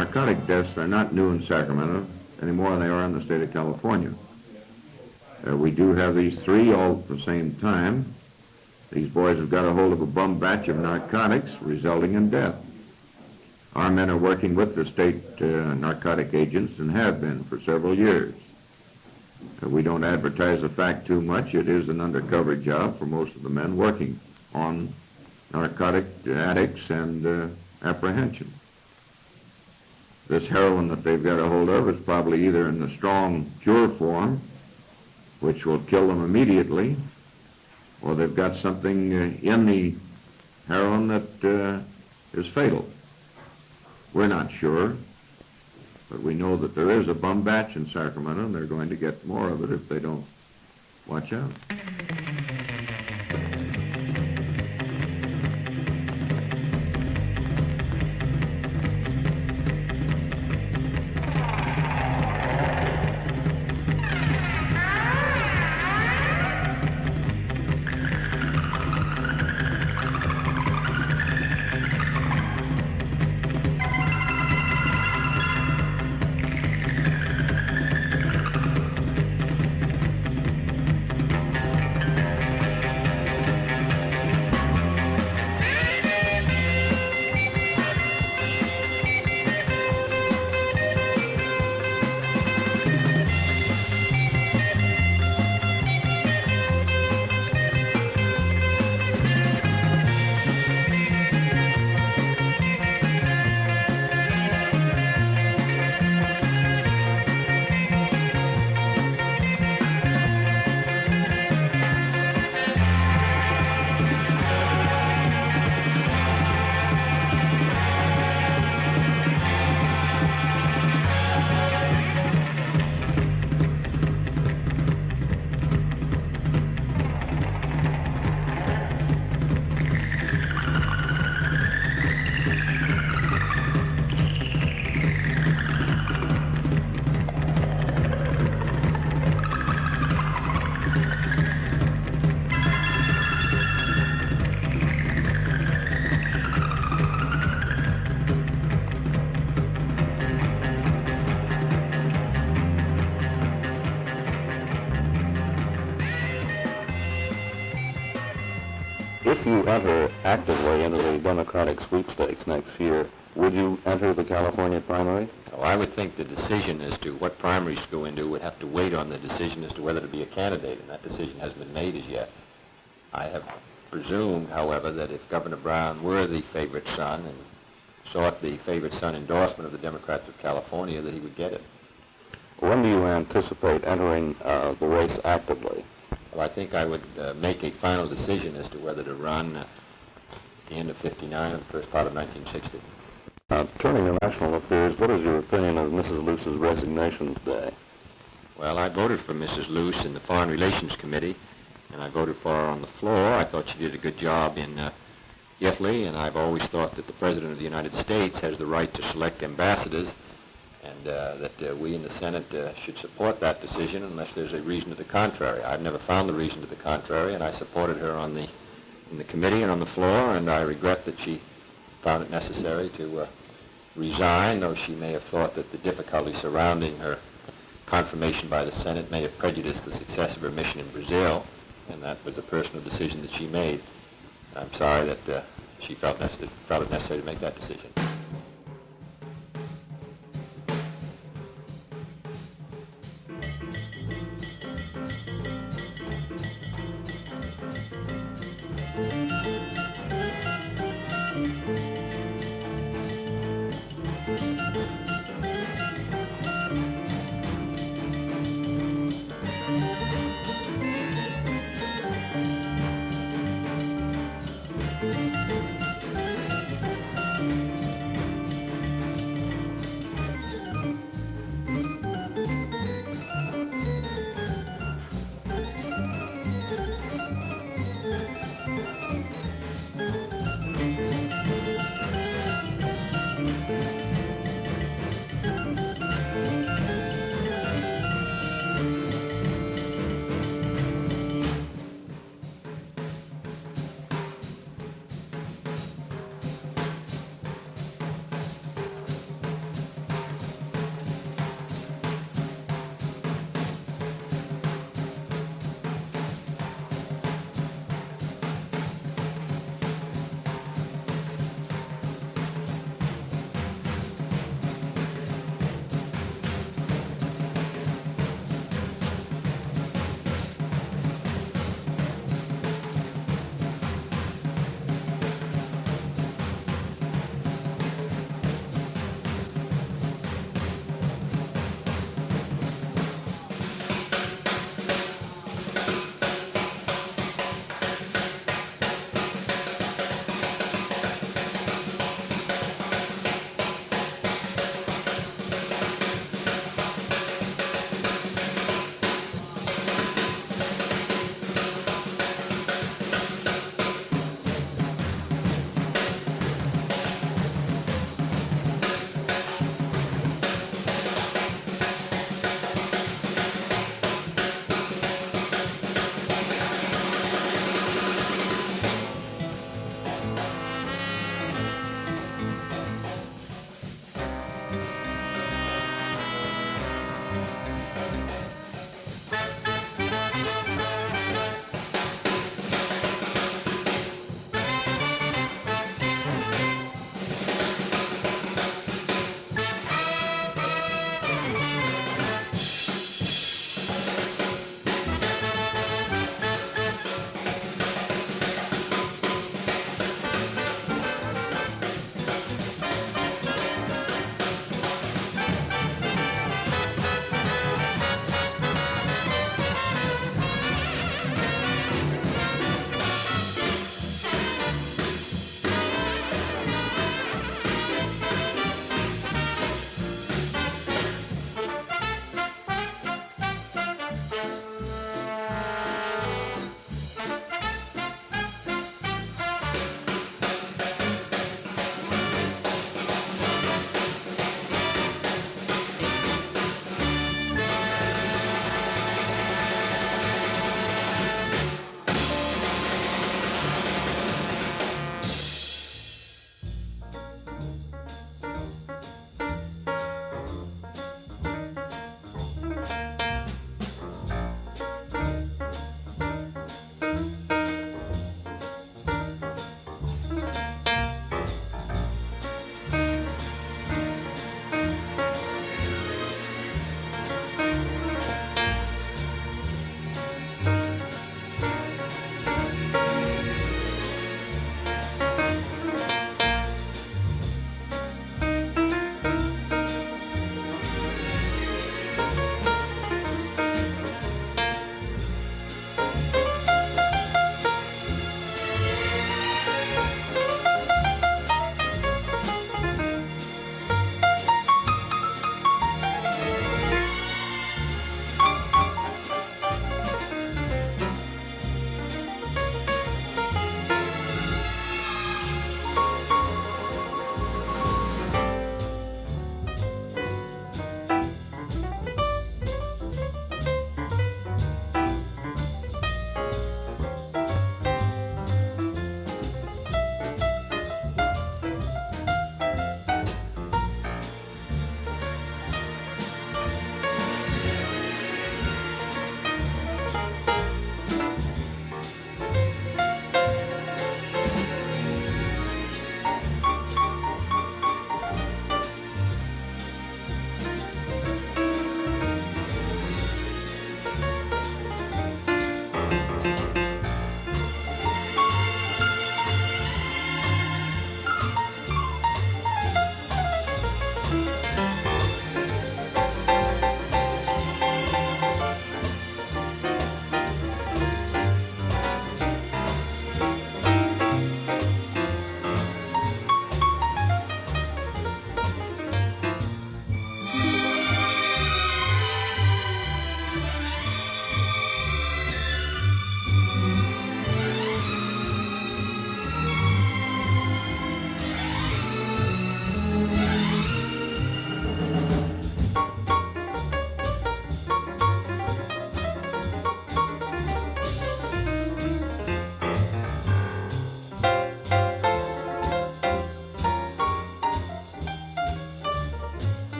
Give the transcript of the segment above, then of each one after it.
narcotic deaths are not new in Sacramento any more than they are in the state of California. We do have these three all at the same time. These boys have got a hold of a bum batch of narcotics, resulting in death. Our men are working with the state narcotic agents and have been for several years. We don't advertise the fact too much. It is an undercover job for most of the men working on narcotic addicts and apprehension. This heroin that they've got a hold of is probably either in the strong, pure form, which will kill them immediately, or they've got something in the heroin that is fatal. We're not sure, but we know that there is a bum batch in Sacramento, and they're going to get more of it if they don't watch out. If you enter actively into the Democratic sweepstakes next year, would you enter the California primary? Oh, I would think the decision as to what primaries to go into would have to wait on the decision as to whether to be a candidate, and that decision hasn't been made as yet. I have presumed, however, that if Governor Brown were the favorite son and sought the favorite son endorsement of the Democrats of California, that he would get it. When do you anticipate entering the race actively? Well, I think I would make a final decision as to whether to run at the end of '59 or the first part of 1960. Turning to national affairs, what is your opinion of Mrs. Luce's resignation today? Well, I voted for Mrs. Luce in the Foreign Relations Committee, and I voted for her on the floor. I thought she did a good job in Italy, and I've always thought that the President of the United States has the right to select ambassadors, and that we in the Senate should support that decision unless there's a reason to the contrary. I've never found the reason to the contrary, and I supported her in the committee and on the floor, and I regret that she found it necessary to resign, though she may have thought that the difficulty surrounding her confirmation by the Senate may have prejudiced the success of her mission in Brazil, and that was a personal decision that she made. I'm sorry that she felt it necessary to make that decision.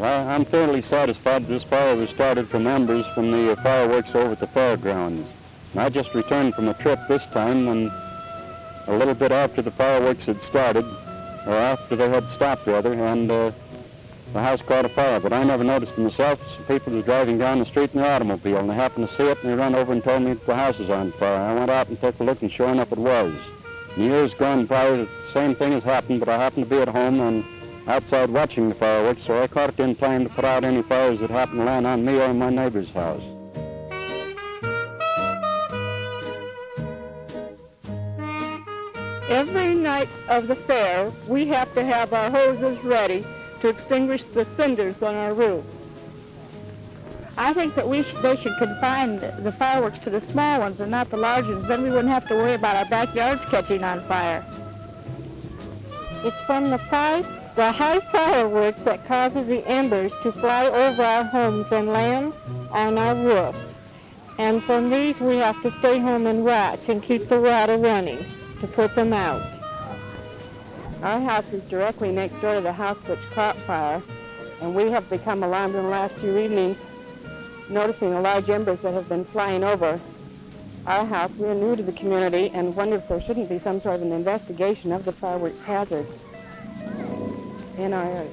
Well, I'm fairly satisfied this fire was started from embers from the fireworks over at the fairgrounds. And I just returned from a trip this time, and a little bit after the fireworks had started, or after they had stopped rather, and the house caught a fire. But I never noticed it myself. Some people were driving down the street in their automobile, and they happened to see it, and they ran over and told me the house was on fire. I went out and took a look, and sure enough it was. In years gone by, the same thing has happened, but I happened to be at home and outside watching the fireworks, so I caught it in time to put out any fires that happened to land on me or my neighbor's house. Every night of the fair, we have to have our hoses ready to extinguish the cinders on our roofs. I think that they should confine the fireworks to the small ones and not the large ones. Then we wouldn't have to worry about our backyards catching on fire. It's from the high fireworks that causes the embers to fly over our homes and land on our roofs. And from these we have to stay home and watch and keep the water running to put them out. Our house is directly next door to the house which caught fire, and we have become alarmed in the last few evenings, noticing the large embers that have been flying over our house. We're new to the community and wonder if there shouldn't be some sort of an investigation of the fireworks hazard in our area.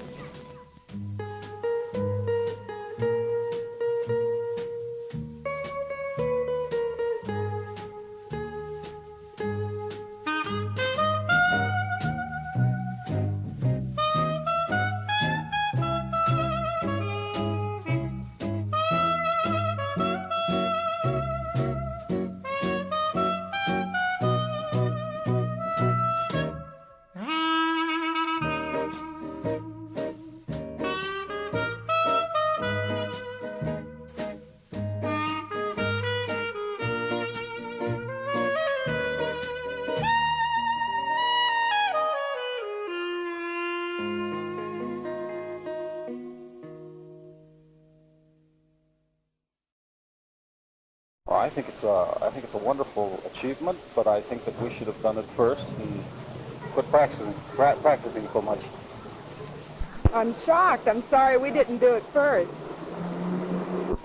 Well, I think it's a wonderful achievement, but I think that we should have done it first and quit practicing so much. I'm shocked. I'm sorry we didn't do it first.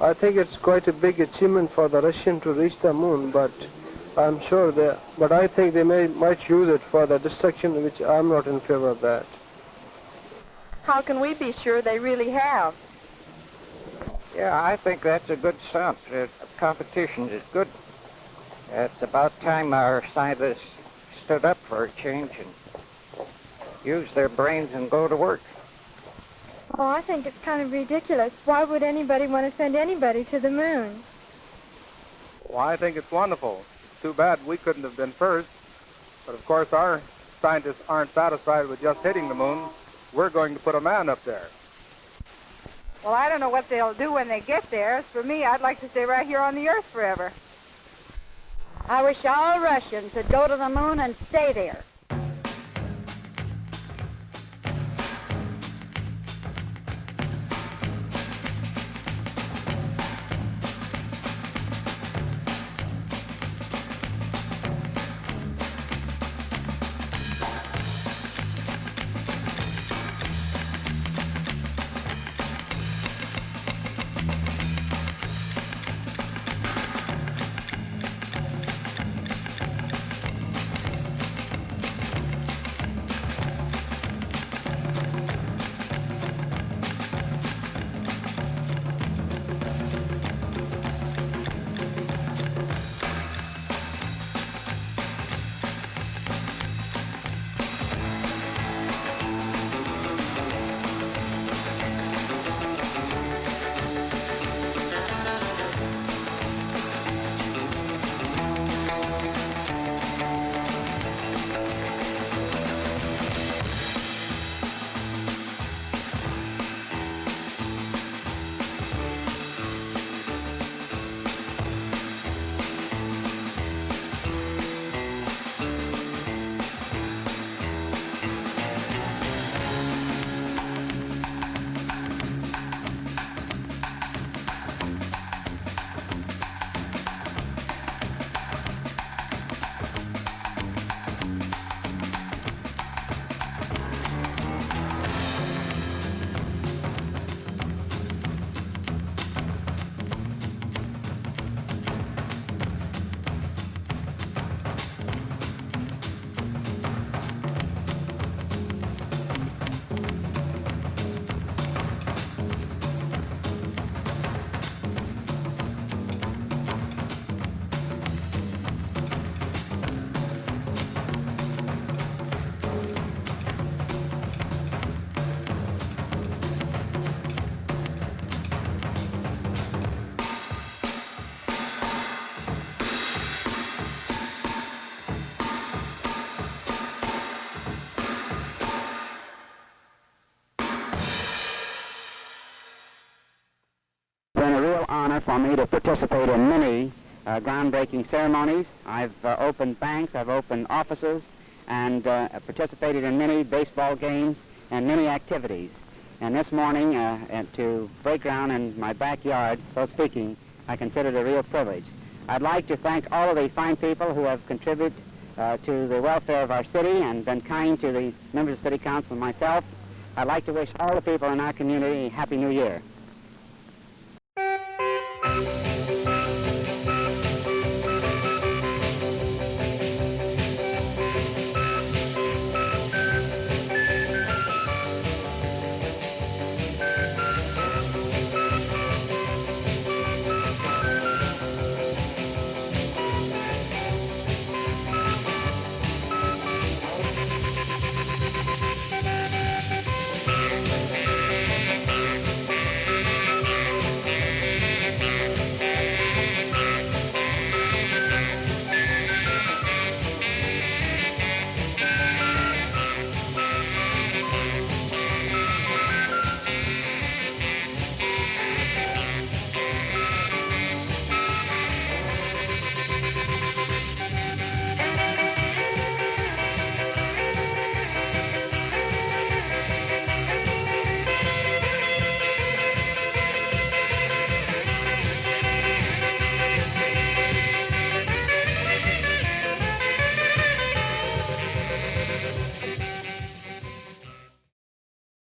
I think it's quite a big achievement for the Russians to reach the moon, but I'm sure but I think they might use it for the destruction, which I'm not in favor of that. How can we be sure they really have? Yeah, I think that's a good stunt. Competition is good. It's about time our scientists stood up for a change and use their brains and go to work. Oh, I think it's kind of ridiculous. Why would anybody want to send anybody to the moon? Well, I think it's wonderful. It's too bad we couldn't have been first. But of course, our scientists aren't satisfied with just hitting the moon. We're going to put a man up there. Well, I don't know what they'll do when they get there. As for me, I'd like to stay right here on the Earth forever. I wish all Russians would go to the moon and stay there. for me to participate in many groundbreaking ceremonies. I've opened banks, I've opened offices, and participated in many baseball games and many activities. And this morning, to break ground in my backyard, so speaking, I consider it a real privilege. I'd like to thank all of the fine people who have contributed to the welfare of our city and been kind to the members of the City Council and myself. I'd like to wish all the people in our community a Happy New Year.